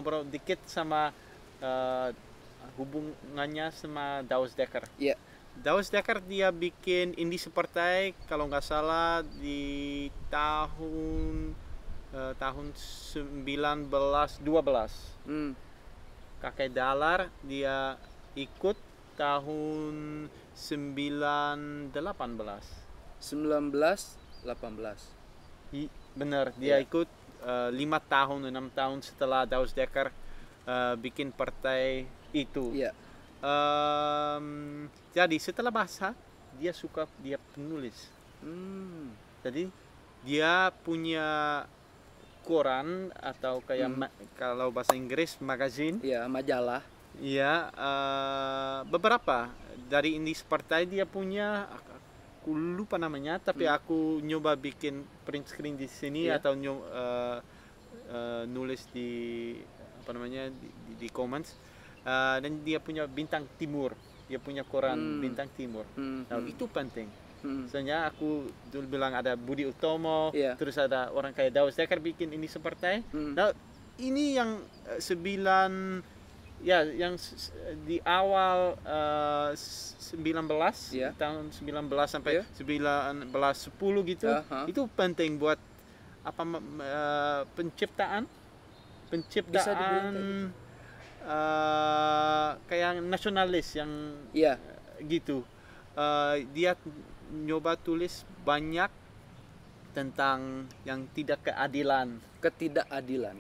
ngobrol dikit sama hubungannya sama Douwe Dekker. Iya. Douwe Dekker dia bikin Indische Partij kalau nggak salah di tahun 1912. Kakek Dalar dia ikut tahun 1918. 1918. Benar, dia ikut 5 tahun 6 tahun setelah Douwe Dekker bikin partai itu. Iya. Jadi setelah bahasa dia penulis. Jadi dia punya koran atau kayak kalau bahasa Inggris magazine. Iya, majalah. Iya, beberapa dari Indische Partij dia punya, aku lupa namanya, tapi aku nyoba bikin print screen di sini atau nulis di apa namanya di comments. Dan dia punya Bintang Timur, dia punya koran Bintang Timur. Nah, itu penting. Soalnya aku dulu bilang ada Budi Utomo, terus ada orang kayak Douwe Dekker bikin ini seperti. Nah, ini yang yang di awal 19 tahun 19 sampai 1910 gitu. Itu penting buat apa penciptaan kayak nasionalis yang gitu. Dia nyoba tulis banyak tentang yang ketidakadilan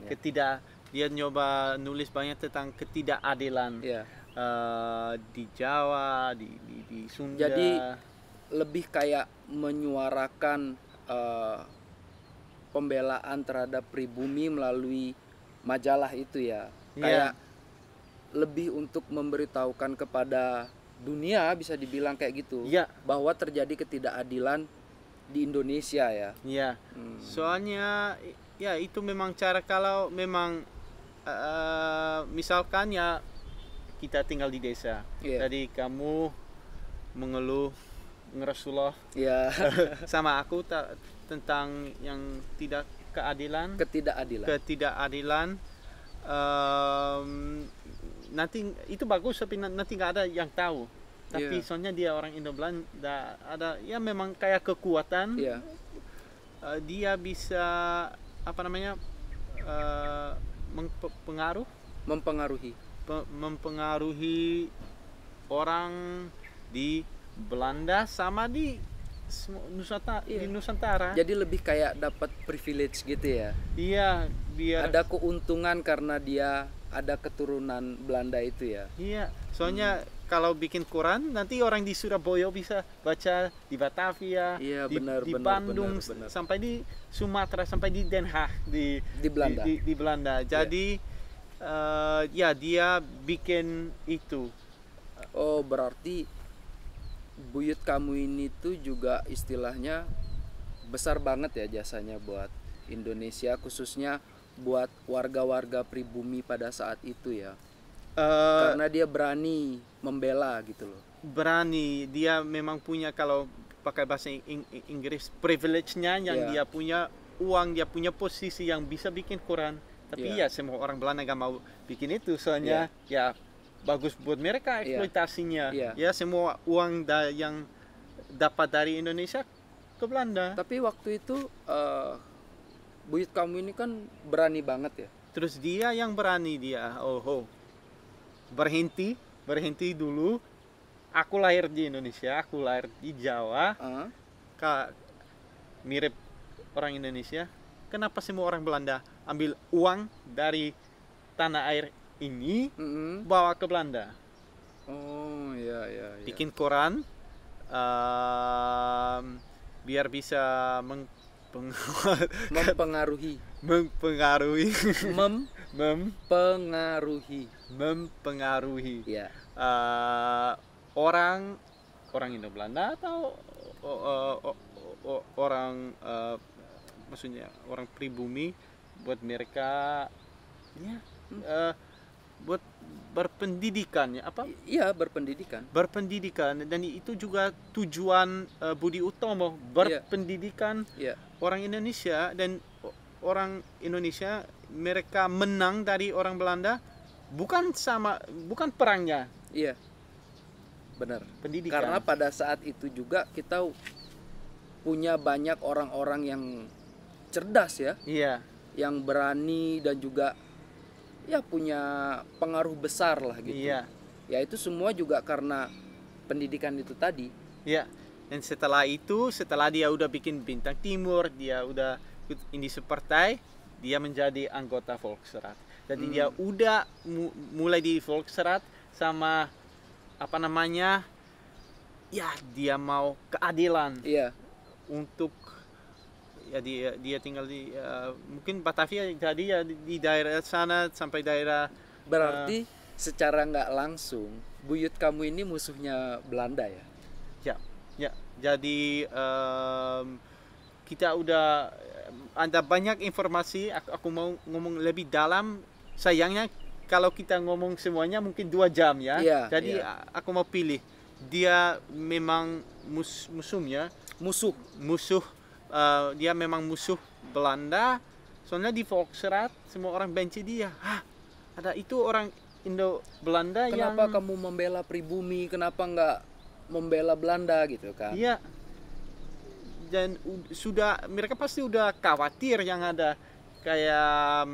ya. Dia nyoba nulis banyak tentang ketidakadilan di Jawa, di Sunda. Jadi lebih kayak menyuarakan pembelaan terhadap pribumi melalui majalah itu ya. Kayak lebih untuk memberitahukan kepada dunia, bisa dibilang kayak gitu, bahwa terjadi ketidakadilan di Indonesia ya. Iya. Soalnya ya itu memang cara kalau memang misalkan ya kita tinggal di desa. Jadi kamu mengeluh ngeresuloh sama aku tentang yang ketidakadilan. Nanti itu bagus tapi nanti nggak ada yang tahu. Tapi soalnya dia orang Indo-Belanda ada ya memang kayak kekuatan. Dia bisa apa namanya mempengaruhi orang di Belanda sama di Nusantara. Jadi lebih kayak dapat privilege gitu ya. Iya, biar ada keuntungan karena dia ada keturunan Belanda itu ya. Iya, soalnya kalau bikin koran nanti orang di Surabaya bisa baca di Batavia, di Bandung, sampai di Sumatera, sampai di Den Haag di Belanda. Jadi ya dia bikin itu. Oh, berarti buyut kamu ini tuh juga istilahnya besar banget ya jasanya buat Indonesia, khususnya buat warga-warga pribumi pada saat itu ya. Karena dia berani membela gitu loh. Berani, dia memang punya, kalau pakai bahasa Inggris, privilege-nya yang dia punya uang, dia punya posisi yang bisa bikin koran. Tapi ya semua orang Belanda gak mau bikin itu, soalnya ya bagus buat mereka eksploitasinya. Ya semua uang yang dapat dari Indonesia ke Belanda. Tapi waktu itu buyut kamu ini kan berani banget ya. Terus dia yang berani, dia berhenti dulu. Aku lahir di Indonesia, aku lahir di Jawa. Mirip orang Indonesia. Kenapa semua orang Belanda ambil uang dari tanah air ini bawa ke Belanda? Oh ya. Bikin koran biar bisa mempengaruhi orang Indo-Belanda atau orang maksudnya orang pribumi, buat mereka buat berpendidikan ya, apa? Iya, berpendidikan, dan itu juga tujuan Budi Utomo, berpendidikan orang Indonesia, dan orang Indonesia mereka menang dari orang Belanda bukan perangnya, Iya, benar. pendidikan. Karena pada saat itu juga kita punya banyak orang-orang yang cerdas ya, Iya, yang berani dan juga ya punya pengaruh besar lah gitu. iya, Ya itu semua juga karena pendidikan itu tadi. iya. Dan setelah itu, setelah dia udah bikin Bintang Timur, dia udah ikut Indische Partei, dia menjadi anggota Volksraad. Jadi dia udah mulai di Volksraad sama apa namanya, ya dia mau keadilan Iya, untuk ya dia tinggal di mungkin Batavia, jadi ya di daerah sana sampai daerah berarti secara nggak langsung buyut kamu ini musuhnya Belanda ya. ya jadi kita udah ada banyak informasi. Aku mau ngomong lebih dalam, sayangnya kalau kita ngomong semuanya mungkin 2 jam ya. Iya, Jadi iya. aku mau pilih, dia memang musuhnya Musuh. dia memang musuh Belanda. Soalnya di Volksraad semua orang benci dia. Ada itu orang Indo Belanda Kenapa yang kamu membela pribumi? Kenapa nggak membela Belanda gitu kan? iya. Dan sudah mereka pasti udah khawatir yang ada kayak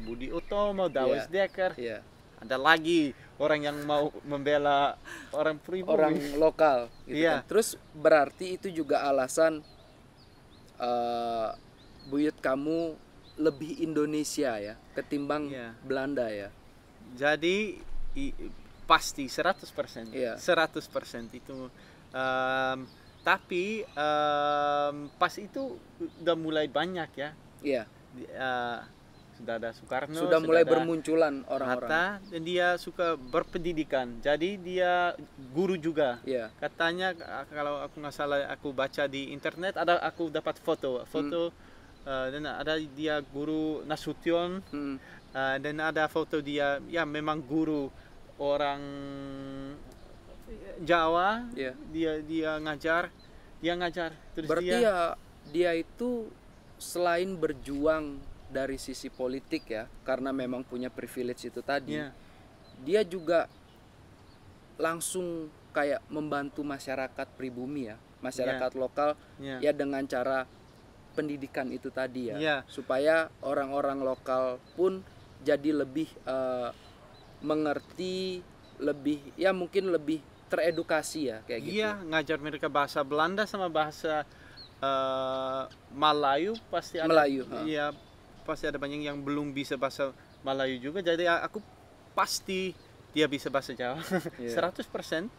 Budi Utomo, Douwe Dekker. Iya. Ada lagi orang yang mau membela orang pribumi. Orang lokal gitu Iya. kan. Terus berarti itu juga alasan buyut kamu lebih Indonesia ya ketimbang Iya. Belanda ya. Jadi pasti 100%. Iya. 100% itu. Tapi pas itu udah mulai banyak ya. Iya. Sudah ada Soekarno, Sudah mulai ada bermunculan orang-orang. Hatta, dan dia suka berpendidikan. Jadi dia guru juga. Iya. Katanya kalau aku nggak salah, aku baca di internet, aku dapat foto dan ada dia guru Nasution. Dan ada foto dia, ya memang guru orang Jawa. Iya. Dia ngajar terus Berarti ya dia itu selain berjuang dari sisi politik ya, karena memang punya privilege itu tadi, Iya. dia juga langsung kayak membantu masyarakat pribumi ya, masyarakat lokal Iya. ya dengan cara pendidikan itu tadi ya, Iya. supaya orang-orang lokal pun jadi lebih mengerti, lebih ya mungkin lebih teredukasi ya kayak gitu. Iya, ngajar mereka bahasa Belanda sama bahasa Melayu pasti ada. Melayu, Iya, pasti ada banyak yang belum bisa bahasa Melayu juga. Jadi aku pasti dia bisa bahasa Jawa. Iya. 100%.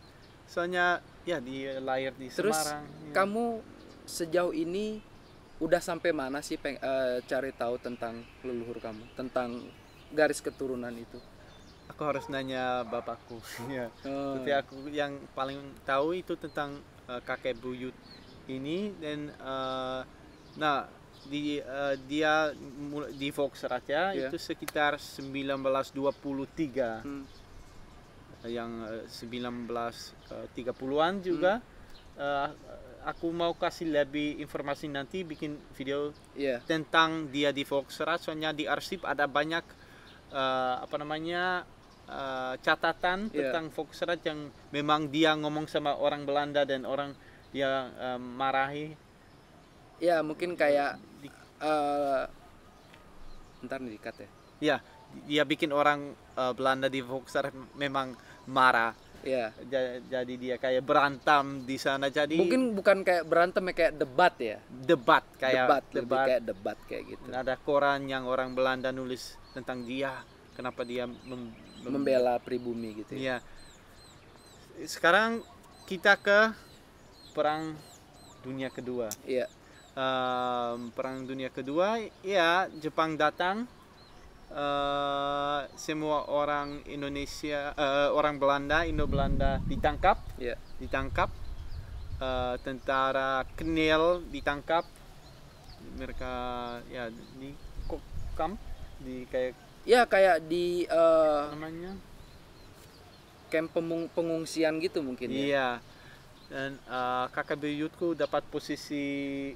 Soalnya ya dia lahir di Terus Semarang. Ya. kamu sejauh ini udah sampai mana sih cari tahu tentang leluhur kamu, tentang garis keturunan itu? Aku harus nanya bapakku. Ya. Oh. Tapi aku yang paling tahu itu tentang kakek buyut ini. Dan nah dia di Volksraad ya, Iya. itu sekitar 1923. Yang 1930-an juga. Aku mau kasih lebih informasi nanti, bikin video Iya. tentang dia di Volksraad. Soalnya di arsip ada banyak catatan Iya. tentang Volksraad yang memang dia ngomong sama orang Belanda dan orang dia marahi. Ya mungkin kayak ntar nih dikat ya. Ya, dia bikin orang Belanda di Volksraad memang marah. Ya. Jadi dia kayak berantem di sana. Jadi Mungkin bukan kayak berantem ya, kayak debat ya. debat Lebih kayak debat kayak gitu. Ada koran yang orang Belanda nulis tentang dia, kenapa dia Membela pribumi gitu ya. ya. Sekarang kita ke Perang Dunia Kedua. Iya. Perang Dunia Kedua, ya Jepang datang. Semua orang Indonesia, orang Belanda, Indo-Belanda ditangkap. Iya. Tentara Knil ditangkap. Mereka ya di kamp, di kayak Ya kayak di namanya camp pengungsian gitu mungkin ya. iya. Dan kakak buyutku dapat posisi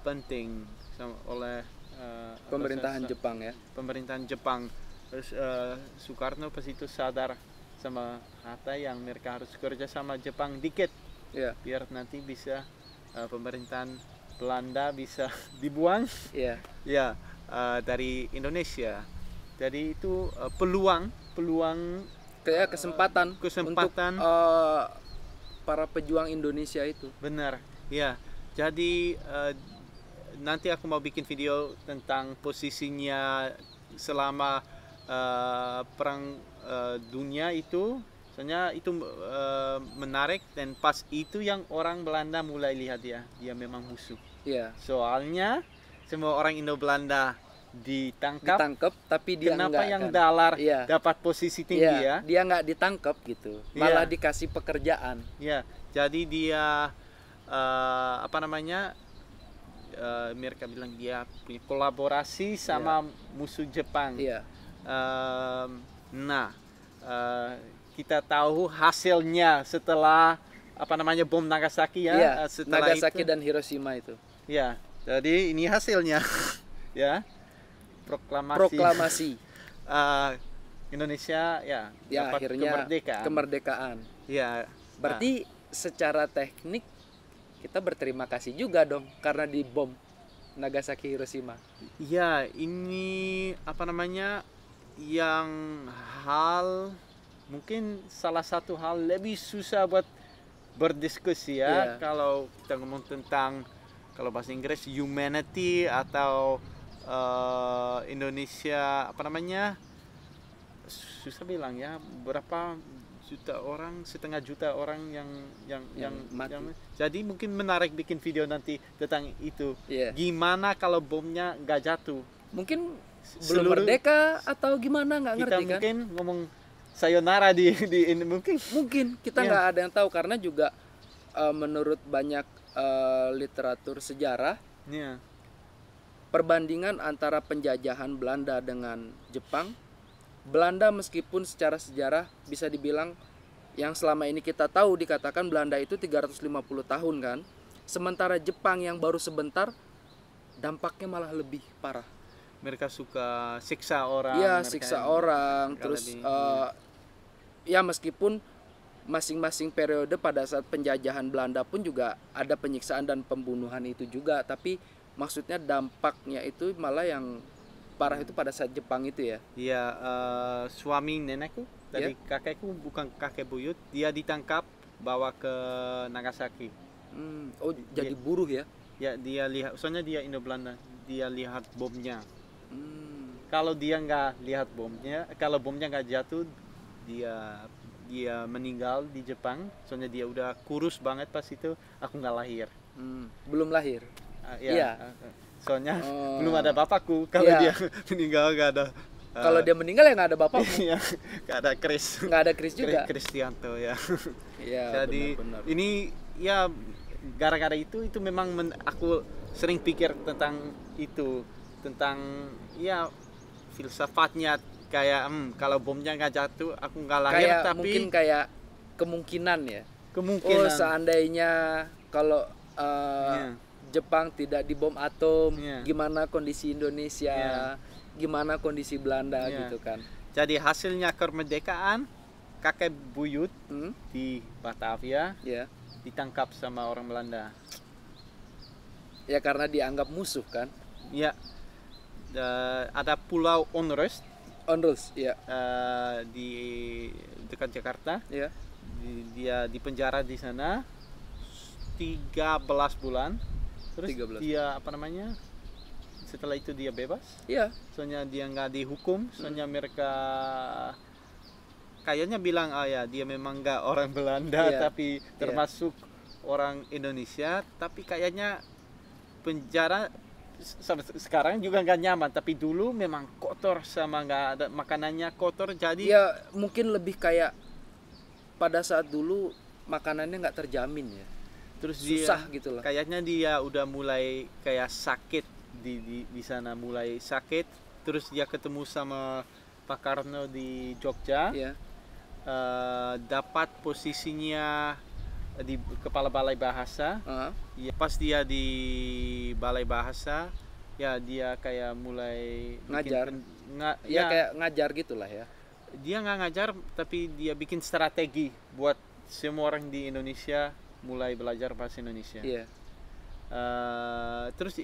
penting oleh Pemerintahan Jepang ya. Pemerintahan Jepang. Terus Soekarno pas itu sadar sama Hatta yang mereka harus kerja sama Jepang dikit, biar nanti bisa pemerintahan Belanda bisa dibuang dari Indonesia. Jadi itu peluang kayak kesempatan untuk para pejuang Indonesia itu. Benar, ya. Jadi nanti aku mau bikin video tentang posisinya selama perang dunia itu. Soalnya itu menarik, dan pas itu yang orang Belanda mulai lihat dia memang musuh. Soalnya semua orang Indo-Belanda ditangkap, tapi dia kenapa enggak, yang kan? dalar dapat posisi tinggi ya? Dia nggak ditangkap gitu, malah dikasih pekerjaan. Jadi dia mereka bilang dia punya kolaborasi sama musuh Jepang. Kita tahu hasilnya setelah bom Nagasaki setelah Nagasaki itu, dan Hiroshima itu. Jadi ini hasilnya. Proklamasi. Indonesia dapat akhirnya kemerdekaan. Berarti secara teknik kita berterima kasih juga dong karena dibom Nagasaki Hiroshima. Ini yang mungkin salah satu hal lebih susah buat berdiskusi kalau kita ngomong tentang, kalau bahasa Inggris humanity atau Indonesia susah bilang berapa juta orang, setengah juta orang yang mati. Jadi mungkin menarik bikin video nanti tentang itu. Gimana kalau bomnya nggak jatuh? Mungkin belum merdeka atau gimana, nggak ngerti kan? Kita mungkin ngomong sayonara di ini mungkin kita nggak ada yang tahu, karena juga menurut banyak literatur sejarah perbandingan antara penjajahan Belanda dengan Jepang, Belanda meskipun secara sejarah bisa dibilang yang selama ini kita tahu dikatakan Belanda itu 350 tahun kan, sementara Jepang yang baru sebentar dampaknya malah lebih parah. Mereka suka siksa orang. Siksa orang. Terus meskipun masing-masing periode pada saat penjajahan Belanda pun juga ada penyiksaan dan pembunuhan itu juga, tapi maksudnya dampaknya itu malah yang parah itu pada saat Jepang itu ya. Suami nenekku dari kakekku, bukan kakek buyut, dia ditangkap bawa ke Nagasaki. Jadi buruh ya? Dia lihat, soalnya dia Indo-Belanda, dia lihat bomnya. Kalau dia nggak lihat bomnya, kalau bomnya nggak jatuh, dia meninggal di Jepang. Soalnya dia udah kurus banget pas itu. Aku nggak lahir. Belum lahir. Soalnya belum ada bapakku. Kalau dia meninggal nggak ada. Kalau dia meninggal ya nggak ada bapakmu. Nggak ada Chris. Nggak ada Chris juga. Kristianto Jadi benar. Ini gara-gara itu memang aku sering pikir tentang itu, tentang filsafatnya, kayak kalau bomnya nggak jatuh aku nggak lahir, kayak tapi mungkin kayak kemungkinan seandainya kalau Jepang tidak dibom atom, gimana kondisi Indonesia, gimana kondisi Belanda gitu kan. Jadi hasilnya kemerdekaan, kakek buyut di Batavia ditangkap sama orang Belanda. Karena dianggap musuh kan. Ada pulau Onrus di dekat Jakarta. Dia dipenjara di sana 13 bulan. Terus 13. Dia setelah itu dia bebas. Soalnya dia nggak dihukum. Soalnya mereka kayaknya bilang dia memang nggak orang Belanda, tapi termasuk orang Indonesia. Tapi kayaknya penjara sekarang juga nggak nyaman, tapi dulu memang kotor, sama nggak ada makanannya kotor. Jadi mungkin lebih kayak pada saat dulu makanannya nggak terjamin ya, terus susah gitu loh. Kayaknya dia udah mulai kayak sakit di sana, mulai sakit. Terus dia ketemu sama Pak Karno di Jogja, dapat posisinya di kepala balai bahasa. Pas dia di balai bahasa, ya dia kayak mulai Ngajar. Ya ya kayak ngajar gitulah ya. dia nggak ngajar tapi dia bikin strategi buat semua orang di Indonesia mulai belajar bahasa Indonesia. Iya. Terus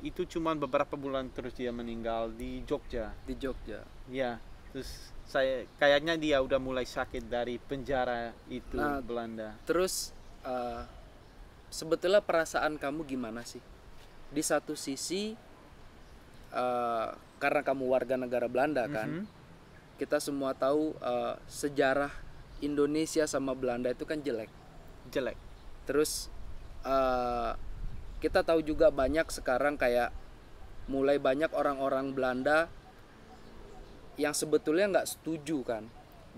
itu cuma beberapa bulan terus dia meninggal di Jogja. Di Jogja. Ya, terus saya kayaknya dia udah mulai sakit dari penjara itu Nah, Belanda. Terus sebetulnya perasaan kamu gimana sih? Di satu sisi karena kamu warga negara Belanda kan, kita semua tahu sejarah Indonesia sama Belanda itu kan jelek. Terus kita tahu juga banyak sekarang kayak mulai banyak orang-orang Belanda yang sebetulnya nggak setuju kan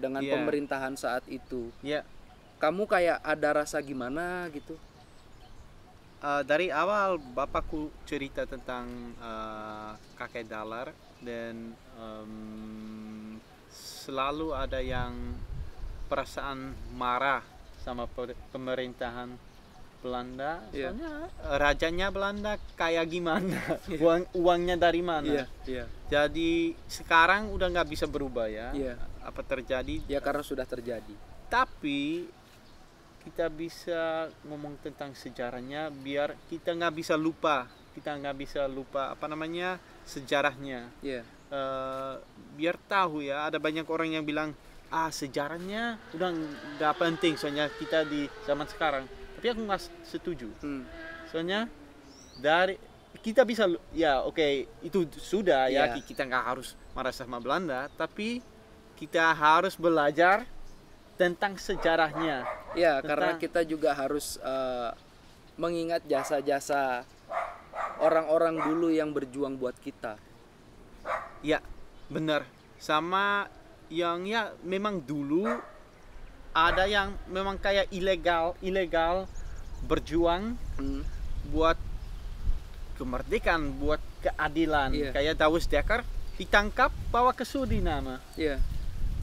dengan pemerintahan saat itu. Kamu kayak ada rasa gimana gitu? Dari awal bapakku cerita tentang kakek Dalar dan selalu ada yang perasaan marah sama pemerintahan Belanda. Soalnya rajanya Belanda kayak gimana, uangnya dari mana. Jadi sekarang udah nggak bisa berubah ya. Apa terjadi? Ya karena sudah terjadi. Tapi kita bisa ngomong tentang sejarahnya biar kita nggak bisa lupa apa namanya sejarahnya. Biar tahu ya, ada banyak orang yang bilang sejarahnya udah nggak penting soalnya kita di zaman sekarang, tapi aku nggak setuju. Soalnya dari kita bisa ya oke, itu sudah ya kita nggak harus marah sama Belanda, tapi kita harus belajar tentang sejarahnya. Ya, karena kita juga harus mengingat jasa-jasa orang-orang dulu yang berjuang buat kita. Ya, benar. Sama yang ya memang dulu ada yang memang kayak ilegal berjuang buat kemerdekaan, buat keadilan. Kayak Dawes Dakar ditangkap bawa ke Suriname.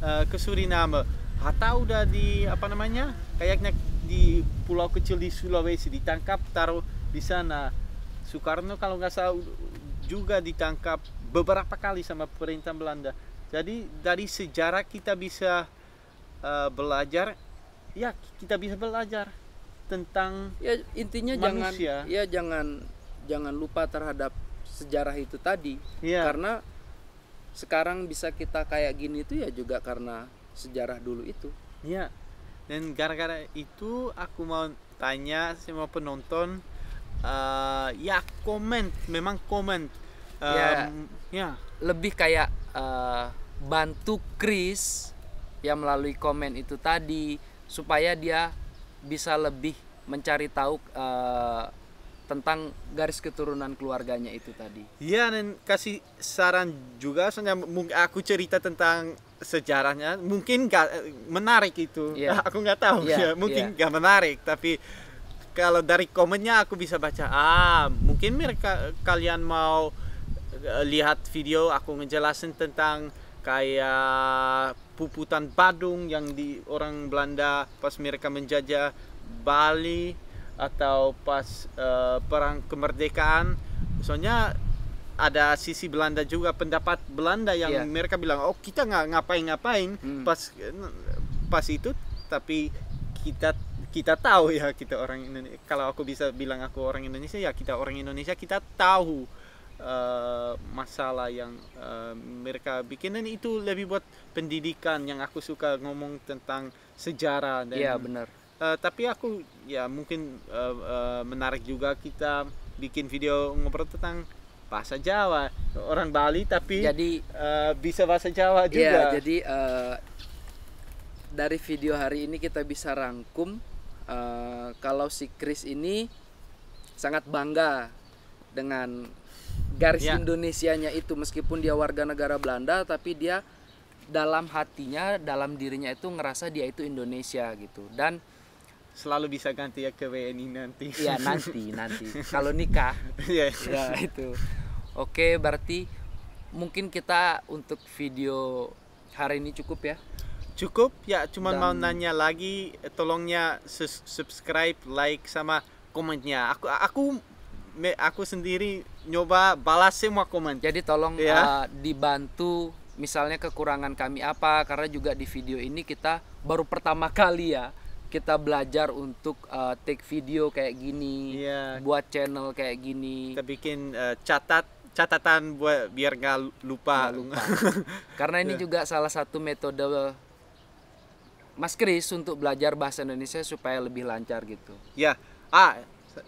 Ke Suriname. Hatta udah di apa namanya kayaknya di pulau kecil di Sulawesi ditangkap taruh di sana. Soekarno kalau nggak salah juga ditangkap beberapa kali sama pemerintah Belanda. Jadi dari sejarah kita bisa belajar, ya kita bisa belajar tentang ya intinya manusia. jangan lupa terhadap sejarah itu tadi. Karena sekarang bisa kita kayak gini itu ya juga karena sejarah dulu itu. Dan gara-gara itu aku mau tanya semua penonton, komen lebih kayak bantu Chris yang melalui komen itu tadi supaya dia bisa lebih mencari tahu tentang garis keturunan keluarganya itu tadi. Dan kasih saran juga, soalnya aku cerita tentang sejarahnya mungkin gak menarik itu. Aku nggak tahu mungkin gak menarik, tapi kalau dari komennya aku bisa baca mungkin kalian mau lihat video aku ngejelasin tentang kayak puputan Badung yang di orang Belanda pas mereka menjajah Bali atau pas perang kemerdekaan. Soalnya ada sisi Belanda juga, pendapat Belanda yang mereka bilang kita nggak ngapain-ngapain pas itu, tapi kita tahu ya, kita orang Indonesia. Kalau aku bisa bilang aku orang Indonesia, ya kita orang Indonesia, kita tahu masalah yang mereka bikin, dan itu lebih buat pendidikan. Yang aku suka ngomong tentang sejarah dan benar. Tapi aku ya mungkin menarik juga kita bikin video ngobrol tentang bahasa Jawa, orang Bali tapi jadi bisa bahasa Jawa juga. Jadi dari video hari ini kita bisa rangkum kalau si Chris ini sangat bangga dengan garis Indonesianya itu, meskipun dia warga negara Belanda, tapi dia dalam hatinya, dalam dirinya itu ngerasa dia itu Indonesia gitu. Dan selalu bisa ganti ya ke WNI nanti. Ya nanti kalau nikah. Ya itu. Oke, berarti mungkin kita untuk video hari ini cukup ya. Cukup ya, cuman mau nanya lagi, tolongnya subscribe, like sama komennya. Aku sendiri nyoba balas semua komen. Jadi tolong Ya. dibantu misalnya kekurangan kami apa, karena juga di video ini kita baru pertama kali ya kita belajar untuk take video kayak gini, Iya. buat channel kayak gini. Kita bikin catatan buat biar nggak lupa. Nggak lupa. Karena ini juga salah satu metode Mas Kris untuk belajar bahasa Indonesia supaya lebih lancar gitu. Ya,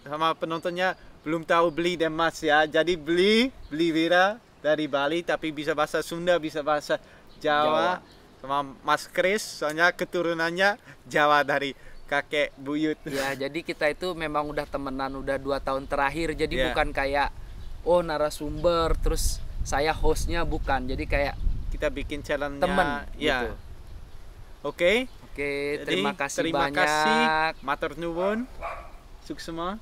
sama penontonnya belum tahu beli Demas ya. Jadi beli Wira dari Bali, tapi bisa bahasa Sunda, bisa bahasa Jawa. Sama Mas Kris, soalnya keturunannya Jawa dari kakek buyut. Ya, jadi kita itu memang udah temenan udah 2 tahun terakhir. Jadi Ya. bukan kayak narasumber terus saya hostnya, bukan. Jadi kayak Kita bikin challenge-nya. temen Ya. gitu. Oke. Oke, Jadi, terima kasih terima banyak. kasih. Matur nuwun. Suksema.